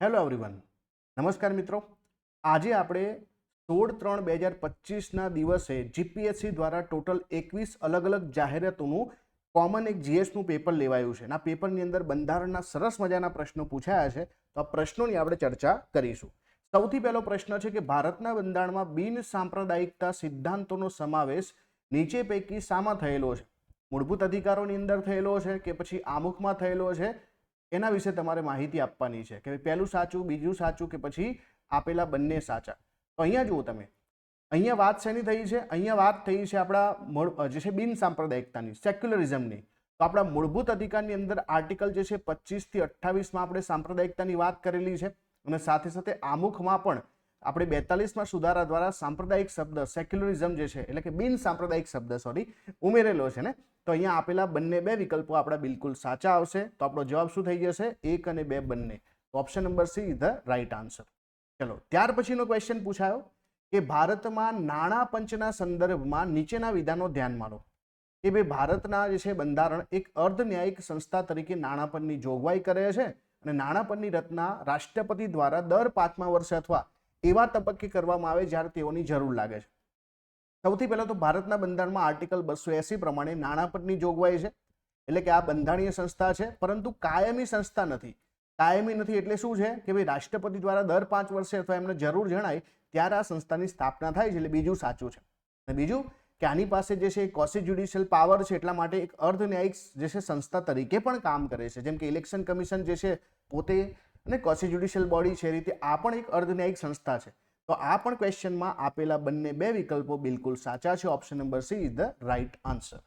Hello everyone, નમસ્કાર મિત્રો. આજે આપણે 16/3/2025ના દિવસે જીપીએસસી દ્વારા ટોટલ 21 અલગ અલગ જાહેરાતોનું કોમન એક જીએસનું પેપર લેવાયું છે. આ પેપરની અંદર બંધારણના સરસ મજાના પ્રશ્નો પૂછાયા છે. તો આ પ્રશ્નોની આપણે ચર્ચા કરીશું. સૌથી પહેલો પ્રશ્ન છે કે ભારતના બંધારણમાં બિન સાંપ્રદાયિકતા સિદ્ધાંતોનો સમાવેશ નીચે પૈકી શામાં થયેલો છે? મૂળભૂત અધિકારોની અંદર થયેલો છે કે પછી આમુખમાં થયેલો છે? એના વિશે તમારે માહિતી આપવાની છે કે પહેલું સાચું, બીજું સાચું કે પછી આપેલા બંને સાચા. તો અહીંયા જુઓ તમે, અહીંયા વાત શેની થઈ છે? અહીંયા વાત થઈ છે આપણા જે છે બિન સાંપ્રદાયિકતાની, સેક્યુલરિઝમની. તો આપણા મૂળભૂત અધિકારની અંદર આર્ટિકલ જે છે 25 થી 28માં આપણે સાંપ્રદાયિકતાની વાત કરેલી છે અને સાથે સાથે આમુખમાં પણ આપણે 42માં સુધારા દ્વારા સાંપ્રદાયિક શબ્દ સેક્યુલરિઝમ જે છે એટલે કે બિન સાંપ્રદાયિક શબ્દ ઉમેરેલો છે ને. તો અહીંયા આપેલા બંને બે વિકલ્પો આપણા બિલકુલ સાચા આવશે. તો આપણો જવાબ શું થઈ જશે? 1 અને 2 બંને. તો option number she is the right answer. ચલો, ત્યાર પછીનો ક્વેશ્ચન પૂછાયો કે ભારતમાં નાણાં પંચના સંદર્ભમાં નીચેના વિધાનો ધ્યાનમાં લો. કે ભાઈ ભારતના જે છે બંધારણ એક અર્ધ ન્યાયિક સંસ્થા તરીકે નાણાં પરની જોગવાઈ કરે છે અને નાણાં પરની રચના રાષ્ટ્રપતિ દ્વારા દર 5મા વર્ષે અથવા એવા તબક્કે કરવામાં આવે જ્યારે તેઓની જરૂર લાગે છે. સૌથી પહેલા તો ભારતના બંધારણમાં આર્ટિકલ 280 પ્રમાણે નાણાં પરની જોગવાઈ છે. એટલે કે આ બંધારણીય સંસ્થા છે પરંતુ કાયમી સંસ્થા નથી. કાયમી નથી એટલે શું છે કે ભાઈ રાષ્ટ્રપતિ દ્વારા દર 5 વર્ષે અથવા એમને જરૂર જણાય ત્યારે આ સંસ્થાની સ્થાપના થાય છે. એટલે બીજું સાચું છે. અને બીજું કે આની પાસે જે છે ક્વોસી જ્યુડિશિયલ પાવર છે એટલા માટે એક અર્ધ ન્યાયિક જે છે સંસ્થા તરીકે પણ કામ કરે છે. જેમ કે ઇલેક્શન કમિશન જે છે પોતે અને ક્વોસી જ્યુડિશિયલ બોડી છે, એ રીતે આ પણ એક અર્ધ ન્યાયિક સંસ્થા છે. તો આ પણ ક્વેશ્ચનમાં આપેલા બંને બે વિકલ્પો બિલકુલ સાચા છે. Option number she is the right answer.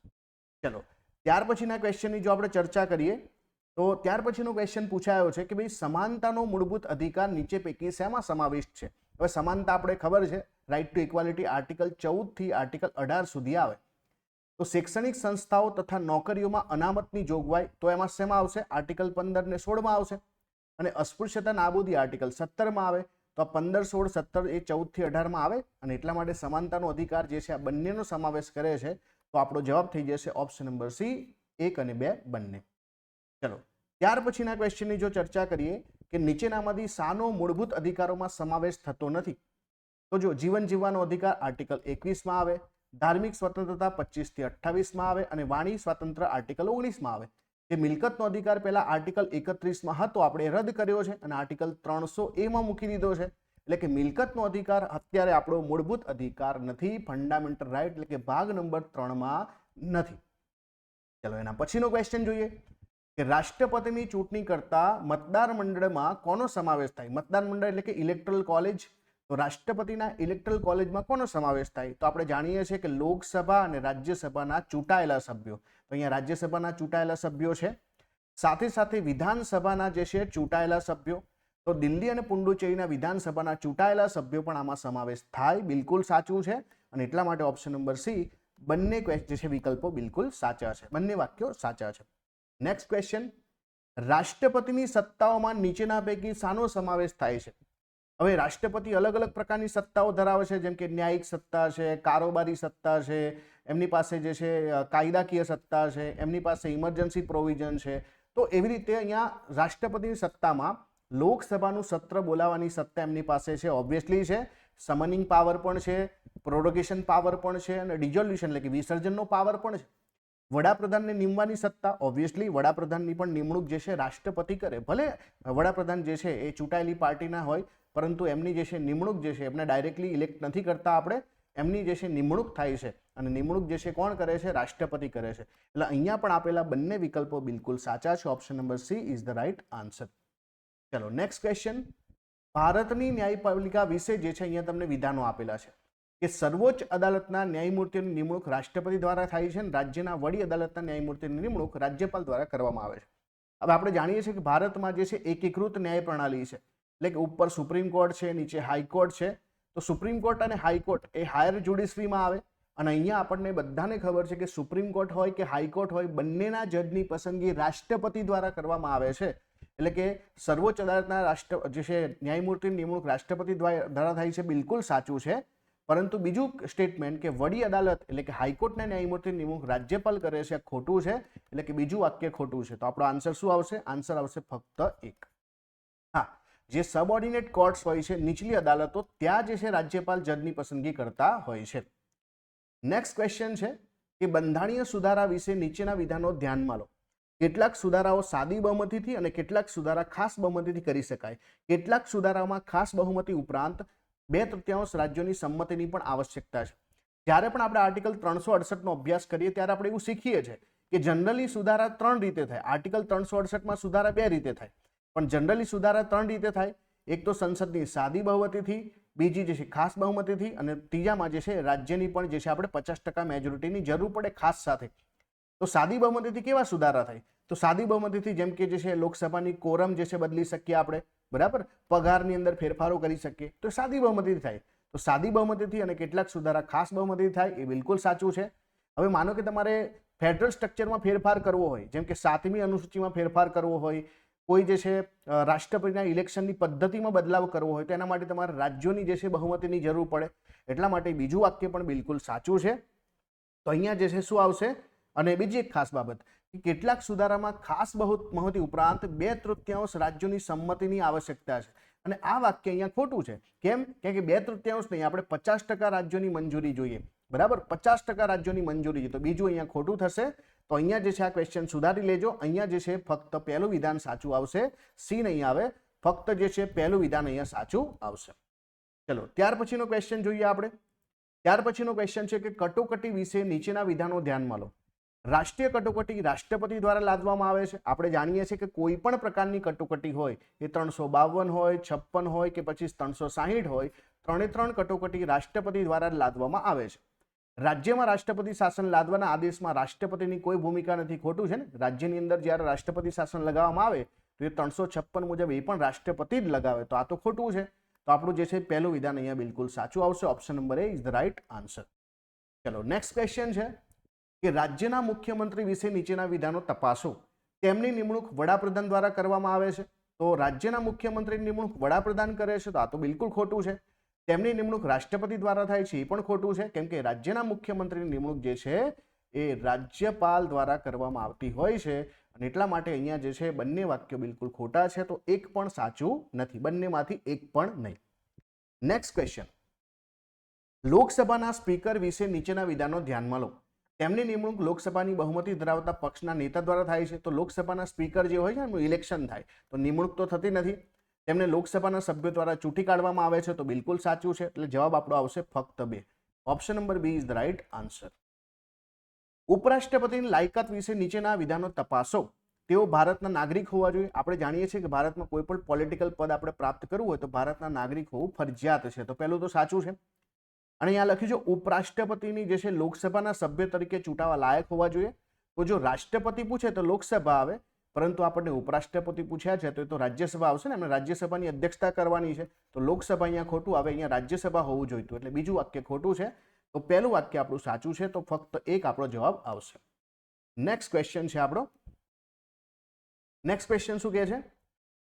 ચલો, ત્યાર પછીના ક્વેશ્ચનની જો આપણે ચર્ચા કરીએ તો ત્યાર પછીનો ક્વેશ્ચન પૂછાયો છે કે ભાઈ સમાનતાનો મૂળભૂત અધિકાર નીચે પૈકી શેમાં સમાવિષ્ટ છે? હવે સમાનતા આપણે ખબર છે, રાઈટ ટુ ઇક્વાલિટી આર્ટિકલ 14 થી આર્ટિકલ 18 સુધી આવે. તો શૈક્ષણિક સંસ્થાઓ તથા નોકરીઓમાં અનામતની જોગવાઈ તો એમાં શેમાં આવશે? આર્ટિકલ 15 ને 16માં આવશે. અને અસ્પૃશ્યતા નાબૂદી આર્ટિકલ 17માં આવે. તો 15, 16, 17 એ 14 થી 18માં આવે અને એટલા માટે સમાનતાનો અધિકાર જે છે આ બંનેનો સમાવેશ કરે છે. તો આપણો જવાબ થઈ જશે ઓપ્શન નંબર સી, 1 અને 2 બંને. ચલો, ત્યાર પછીના ક્વેશ્ચનની જો ચર્ચા કરીએ કે નીચેનામાંથી શાનો મૂળભૂત અધિકારોમાં સમાવેશ થતો નથી? તો જો જીવન જીવવાનો અધિકાર આર્ટિકલ 21માં આવે, ધાર્મિક સ્વતંત્રતા 25 થી 28માં આવે અને વાણી સ્વાતંત્ર્ય આર્ટિકલ 19માં આવે. જે મિલકતનો અધિકાર પહેલા આર્ટિકલ 31માં હતો, આપણે રદ કર્યો છે અને આર્ટિકલ 300A માં મૂકી દીધો છે. એટલે કે મિલકતનો અધિકાર અત્યારે આપણો મૂળભૂત અધિકાર નથી, ફંડામેન્ટલ રાઈટ એટલે કે ભાગ નંબર 3માં નથી. ચલો, એના પછીનો ક્વેશ્ચન જોઈએ કે રાષ્ટ્રપતિની ચૂંટણી કરતા મતદાર મંડળમાં કોનો સમાવેશ થાય? મતદાર મંડળ એટલે કે ઇલેક્ટરલ કોલેજ. તો રાષ્ટ્રપતિના ઇલેક્ટરલ કોલેજમાં કોનો સમાવેશ થાય? તો આપણે જાણીએ છીએ કે લોકસભા અને રાજ્યસભાના ચૂંટાયેલા સભ્યો. તો અહીંયા રાજ્યસભાના ચૂંટાયેલા સભ્યો છે, સાથે સાથે વિધાનસભાના જે છે ચૂંટાયેલા સભ્યો. તો દિલ્હી અને પુડુચેરીના વિધાનસભાના ચૂંટાયેલા સભ્યો પણ આમાં સમાવેશ થાય. બિલકુલ સાચું છે અને એટલા માટે ઓપ્શન નંબર સી બંને જે છે વિકલ્પો બિલકુલ સાચા છે, બંને વાક્યો સાચા છે. નેક્સ્ટ ક્વેશ્ચન, રાષ્ટ્રપતિની સત્તાઓમાં નીચેના પૈકી શાનો સમાવેશ થાય છે? હવે રાષ્ટ્રપતિ અલગ અલગ પ્રકારની સત્તાઓ ધરાવે છે, જેમ કે ન્યાયિક સત્તા છે, કારોબારી સત્તા છે, એમની પાસે જે છે કાયદાકીય સત્તા છે, એમની પાસે ઇમરજન્સી પ્રોવિઝન છે. તો એવી રીતે અહીંયા રાષ્ટ્રપતિની સત્તામાં લોકસભાનું સત્ર બોલાવવાની સત્તા એમની પાસે છે, ઓબ્વિયસલી છે. સમનિંગ પાવર પણ છે, પ્રોરોગેશન પાવર પણ છે અને ડિઝોલ્યુશન એટલે કે વિસર્જનનો પાવર પણ છે. વડાપ્રધાનને નિમવાની સત્તા, ઓબ્વિયસલી વડાપ્રધાનની પણ નિમણૂક જે છે રાષ્ટ્રપતિ કરે. ભલે વડાપ્રધાન જે છે એ ચૂંટાયેલી પાર્ટીના હોય પરંતુ એમની જે છે નિમણૂક જે છે એમને ડાયરેક્ટલી ઇલેક્ટ નથી કરતા આપણે, એમની જે છે નિમણૂક થાય છે અને નિમણૂક જે છે કોણ કરે છે? રાષ્ટ્રપતિ કરે છે. એટલે અહીંયા પણ આપેલા બંને વિકલ્પો બિલકુલ સાચા છે. Option number she is the right answer. ચલો, નેક્સ્ટ ક્વેશ્ચન, ભારતની ન્યાયપાલિકા વિશે જે છે અહીંયા તમને વિધાનો આપેલા છે કે સર્વોચ્ચ અદાલતના ન્યાયમૂર્તિની નિમણૂક રાષ્ટ્રપતિ દ્વારા થાય છે અને રાજ્યના વડી અદાલતના ન્યાયમૂર્તિની નિમણૂક રાજ્યપાલ દ્વારા કરવામાં આવે છે. હવે આપણે જાણીએ છીએ કે ભારતમાં જે છે એકીકૃત ન્યાય પ્રણાલી છે. એટલે કે ઉપર સુપ્રીમ કોર્ટ છે, નીચે હાઈકોર્ટ છે. તો સુપ્રીમ કોર્ટ અને હાઈકોર્ટ એ હાયર જ્યુડિશરીમાં આવે અને અહીંયા આપણને બધાને ખબર છે કે સુપ્રીમ કોર્ટ હોય કે હાઈકોર્ટ હોય, બંનેના જજની પસંદગી રાષ્ટ્રપતિ દ્વારા કરવામાં આવે છે. એટલે કે સર્વોચ્ચ અદાલતના જે છે ન્યાયમૂર્તિની નિમણૂક રાષ્ટ્રપતિ દ્વારા થાય છે, બિલકુલ સાચું છે. પરંતુ બીજું સ્ટેટમેન્ટ કે વડી અદાલત એટલે કે હાઈકોર્ટના ન્યાયમૂર્તિની નિમણૂક રાજ્યપાલ કરે છે, ખોટું છે. એટલે કે બીજું વાક્ય ખોટું છે. તો આપણો આન્સર શું આવશે? આન્સર આવશે ફક્ત 1. હા, જે સબઓર્ડિનેટ કોર્ટ્સ હોય છે, નીચલી અદાલતો, ત્યાં જે છે રાજ્યપાલ જજની પસંદગી કરતા હોય છે. નેક્સ્ટ ક્વેશ્ચન છે કે બંધારણીય સુધારા વિશે નીચેના વિધાનો ધ્યાનમાં લો. કેટલાક સુધારાઓ સાદી બહુમતીથી અને કેટલાક સુધારા ખાસ બહુમતીથી કરી શકાય. કેટલાક સુધારાઓમાં ખાસ બહુમતી ઉપરાંત 2/3 રાજ્યોની સંમતિની પણ આવશ્યકતા છે. જ્યારે પણ આપણે આર્ટિકલ 368 નો અભ્યાસ કરીએ ત્યારે આપણે એવું શીખીએ છીએ કે જનરલી સુધારા 3 રીતે થાય. આર્ટિકલ 368 માં સુધારા 2 રીતે થાય, પણ જનરલી સુધારા 3 રીતે થાય. એક તો સંસદની સાદી બહુમતીથી, બીજી જે છે ખાસ બહુમતીથી, અને ત્રીજામાં જે છે રાજ્યની પણ જે છે આપણે 50% મેજોરિટીની જરૂર પડે ખાસ સાથે. તો સાદી બહુમતીથી કેવા સુધારા થાય? તો સાદી બહુમતીથી જેમ કે જે છે લોકસભાની કોરમ જે છે બદલી શકીએ આપણે, બરાબર, પગારની અંદર ફેરફારો કરી શકીએ, તો સાદી બહુમતીથી થાય. તો સાદી બહુમતીથી અને કેટલાક સુધારા ખાસ બહુમતીથી થાય, એ બિલકુલ સાચું છે. હવે માનો કે તમારે ફેડરલ સ્ટ્રક્ચરમાં ફેરફાર કરવો હોય, જેમ કે 7મી અનુસૂચિમાં ફેરફાર કરવો હોય, કોઈ જે છે રાષ્ટ્રપતિના ઇલેક્શનની પદ્ધતિમાં બદલાવ કરવો હોય, તો એના માટે તમારે રાજ્યોની જે છે બહુમતીની જરૂર પડે. એટલા માટે બીજું વાક્ય પણ બિલકુલ સાચું છે. તો અહીંયા જે છે શું આવશે? અને બીજી એક ખાસ બાબત કે કેટલાક સુધારામાં ખાસ બહુમતી ઉપરાંત 2/3 રાજ્યોની સંમતિની આવશ્યકતા છે. અને આ વાક્ય અહીંયા ખોટું છે. કેમ? કે 2/3 નહીં, આપણે 50% રાજ્યોની મંજૂરી જોઈએ, બરાબર, 50% રાજ્યોની મંજૂરી જોઈએ. તો બીજું અહીંયા ખોટું થશે. તો અહીંયા જે છે આ ક્વેશ્ચન સુધારી લેજો. અહીંયા જે છે ફક્ત પહેલું વિધાન સાચું આવશે, સી નહીં આવે. ફક્ત જે છે પહેલું વિધાન અહીંયા સાચું આવશે. ચલો ત્યાર પછીનો ક્વેશ્ચન જોઈએ આપણે. ત્યાર પછીનો ક્વેશ્ચન છે કે કટોકટી વિશે નીચેના વિધાનો ધ્યાનમાં લો. રાષ્ટ્રીય કટોકટી રાષ્ટ્રપતિ દ્વારા લાદવામાં આવે છે. આપણે જાણીએ છીએ કે કોઈ પણ પ્રકારની કટોકટી હોય, એ 352 હોય, 56 હોય કે પછી 360 હોય, 3 કટોકટી રાષ્ટ્રપતિ દ્વારા લાદવામાં આવે છે. રાજ્યમાં રાષ્ટ્રપતિ શાસન લાદવાના આદેશમાં રાષ્ટ્રપતિની કોઈ ભૂમિકા નથી. ખોટું છે ને? રાજ્યની અંદર જ્યારે રાષ્ટ્રપતિ શાસન લગાવવામાં આવે તો એ 356 મુજબ એ પણ રાષ્ટ્રપતિ જ લગાવે. તો આ તો ખોટું છે. તો આપણું જે છે પહેલું વિધાન અહીંયા બિલકુલ સાચું આવશે. Option number A is the right answer. ચલો નેક્સ્ટ ક્વેશ્ચન છે કે રાજ્યના મુખ્યમંત્રી વિશે નીચેના વિધાનો તપાસો. તેમની નિમણૂક વડાપ્રધાન દ્વારા કરવામાં આવે છે. તો રાજ્યના મુખ્યમંત્રીની નિમણૂક વડાપ્રધાન કરે છે, તો આ તો બિલકુલ ખોટું છે. તેમની નિમણૂક રાષ્ટ્રપતિ દ્વારા થાય છે, એ પણ ખોટું છે. કેમ કે રાજ્યના મુખ્યમંત્રીની નિમણૂક જે છે એ રાજ્યપાલ દ્વારા કરવામાં આવતી હોય છે. અને એટલા માટે અહીંયા જે છે બંને વાક્યો બિલકુલ ખોટા છે. તો એક પણ સાચું નથી, બંનેમાંથી એક પણ નહીં. નેક્સ્ટ ક્વેશ્ચન, લોકસભાના સ્પીકર વિશે નીચેના વિધાનો ધ્યાનમાં લો. તેમની નિમણૂક લોકસભાની બહુમતી ધરાવતા પક્ષના નેતા દ્વારા થાય છે. તો લોકસભાના સ્પીકર જે હોય છે એનું ઇલેક્શન થાય, તો નિમણૂક તો થતી નથી. તેમને લોકસભાના સભ્યો દ્વારા ચૂંટી કાઢવામાં આવે છે, તો બિલકુલ સાચું છે. એટલે જવાબ આપણો આવશે ફક્ત 2. Option number B is the right answer. ઉપરાષ્ટ્રપતિની લાયકાત વિશે નીચેના વિધાનો તપાસો. તેઓ ભારતના નાગરિક હોવા જોઈએ. આપણે જાણીએ છીએ કે ભારતમાં કોઈ પણ પોલિટિકલ પદ આપણે પ્રાપ્ત કરવું હોય તો ભારતના નાગરિક હોવું ફરજિયાત છે. તો પહેલું તો સાચું છે. અને અહીંયા લખ્યું છે ઉપરાષ્ટ્રપતિની જે છે લોકસભાના સભ્ય તરીકે ચૂંટાવા લાયક હોવા જોઈએ. તો જો રાષ્ટ્રપતિ પૂછે તો લોકસભા આવે, પરંતુ આપણને ઉપરાષ્ટ્રપતિ પૂછ્યા છે તો એ તો રાજ્યસભા આવશે ને. એમને રાજ્યસભાની અધ્યક્ષતા કરવાની છે, તો લોકસભા અહીંયા ખોટું આવે. અહીંયા રાજ્યસભા હોવું જોઈતું, એટલે બીજું વાક્ય ખોટું છે. તો પહેલું વાક્ય આપણું સાચું છે. તો ફક્ત એક આપણો જવાબ આવશે. નેક્સ્ટ ક્વેશ્ચન છે આપણો. નેક્સ્ટ ક્વેશ્ચન શું કહે છે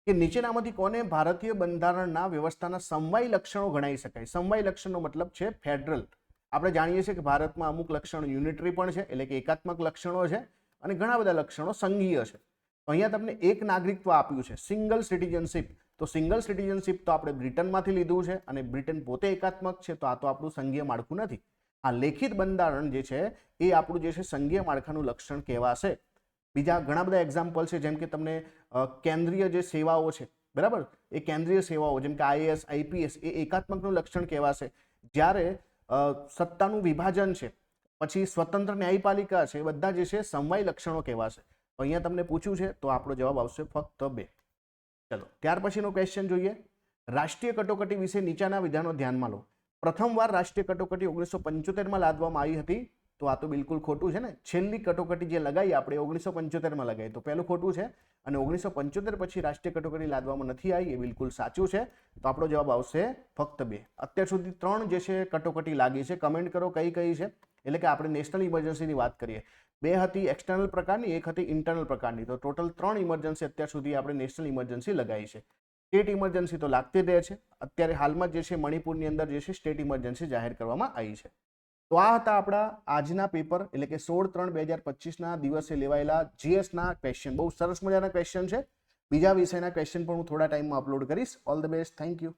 કે નીચેનામાંથી કોને ભારતીય બંધારણના વ્યવસ્થાના સમવાયી લક્ષણો ગણાવી શકાય? સમવાયી લક્ષણનો મતલબ છે ફેડરલ. આપણે જાણીએ છીએ કે ભારતમાં અમુક લક્ષણો યુનિટરી પણ છે, એટલે કે એકાત્મક લક્ષણો છે, અને ઘણા બધા લક્ષણો સંઘીય છે. તો અહીંયા તમને એક નાગરિકત્વ આપ્યું છે, સિંગલ સિટીઝનશીપ. તો સિંગલ સિટીઝનશીપ તો આપણે બ્રિટનમાંથી લીધું છે, અને બ્રિટન પોતે એકાત્મક છે, તો આ તો આપણું સંઘીય માળખું નથી. આ લેખિત બંધારણ જે છે એ આપણું જે છે સંઘીય માળખાનું લક્ષણ કહેવાશે. બીજા ઘણા બધા એક્ઝામ્પલ છે, જેમ કે તમને કેન્દ્રીય જે સેવાઓ છે, બરાબર, એ કેન્દ્રીય સેવાઓ જેમ કે આઈએએસ, આઈપીએસ એ એકાત્મકનું લક્ષણ કહેવાશે. જ્યારે સત્તાનું વિભાજન છે, પછી સ્વતંત્ર ન્યાયપાલિકા છે, એ બધા જે છે સમવાયી લક્ષણો કહેવાશે. તો અહીંયા તમને પૂછ્યું છે, તો આપણો જવાબ આવશે ફક્ત 2. ચલો ત્યાર પછીનો ક્વેશ્ચન જોઈએ. રાષ્ટ્રીય કટોકટી વિશે નીચેના વિધાનો ધ્યાનમાં લો. પ્રથમવાર રાષ્ટ્રીય કટોકટી 1975માં લાદવામાં આવી હતી. તો આ તો બિલકુલ ખોટું છે ને. છેલ્લી કટોકટી જે લગાવી આપણે 1975માં લગાવી, તો પહેલું ખોટું છે. અને 1975 પછી રાષ્ટ્રીય કટોકટી લાદવામાં નથી આવી, એ બિલકુલ સાચું છે. તો આપણો જવાબ આવશે ફક્ત 2. અત્યાર સુધી 3 જે છે કટોકટી લાગી છે. કમેન્ટ કરો કઈ કઈ છે. એટલે કે આપણે નેશનલ ઇમરજન્સીની વાત કરીએ. 2 હતી એક્સટર્નલ પ્રકારની, 1 હતી ઇન્ટરનલ પ્રકારની. તો ટોટલ 3 ઇમરજન્સી અત્યાર સુધી આપણે નેશનલ ઇમરજન્સી લગાવી છે. સ્ટેટ ઇમરજન્સી તો લાગતી રહે છે. અત્યારે હાલમાં જે છે મણિપુરની અંદર જે છે સ્ટેટ ઇમરજન્સી જાહેર કરવામાં આવી છે. તો આ હતા આપણા આજના પેપર, એટલે કે 16/3/2025ના દિવસે લેવાયેલા જીએસના ક્વેશ્ચન. બહુ સરસ મજાના ક્વેશ્ચન છે. બીજા વિષયના ક્વેશ્ચન પણ હું થોડા ટાઈમમાં અપલોડ કરીશ. All the best. Thank you.